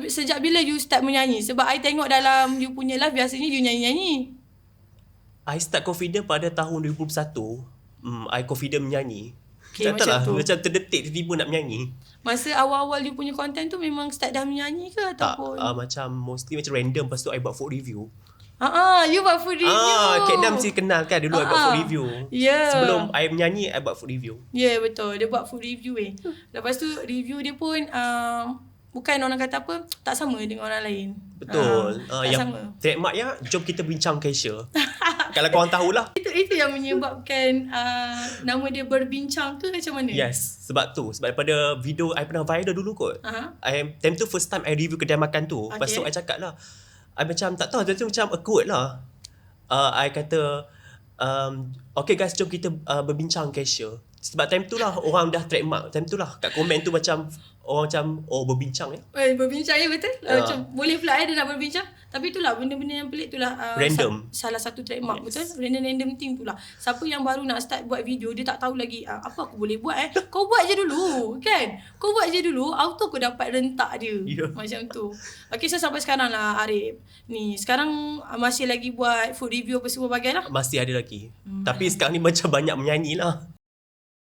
Sejak bila you start menyanyi? Sebab I tengok dalam you punya live biasanya you nyanyi-nyanyi. I start confident pada tahun 2021. I confident menyanyi. Okay, Tak tahu lah, macam tu. macam terdetik tiba-tiba nak menyanyi. Masa awal-awal you punya content tu memang start dah menyanyi ke Tak, ataupun? macam mostly macam random. Lepas tu I buat food review. You buat food review. Kak Dam mesti kenal kan dulu I buat food review. Yeah. Sebelum I menyanyi, I buat food review. Ya, yeah, betul. Dia buat food review Lepas tu review dia pun bukan orang kata apa, tak sama dengan orang lain. Betul. Tak Yang sama. trademark ya, jom kita bincang cashier. Kalau korang tahulah. Itu yang menyebabkan nama dia berbincang ke macam mana? Yes, sebab tu. Sebab daripada video I pernah viral dulu kot. Time tu first time I review kedai makan tu. Lepas tu I cakap lah, I macam tak tahu, tu macam awkward lah. I kata, okay guys, jom kita berbincang cashier. Sebab time tu lah orang dah trademark. Time tu lah kat komen tu macam orang macam berbincang ya. Berbincang ya, betul. Macam boleh pula dia nak berbincang. Tapi itulah benda-benda yang pelik itulah random. Salah satu trademark, betul. Random thing itulah. Siapa yang baru nak start buat video, dia tak tahu lagi apa aku boleh buat Kau buat je dulu kan. Kau buat je dulu, auto kau dapat rentak dia. Macam tu. Okay, so sampai sekarang lah Arif. Ni sekarang masih lagi buat food review apa semua bagai lah. Masih ada lagi. Tapi sekarang ni macam banyak menyanyi lah.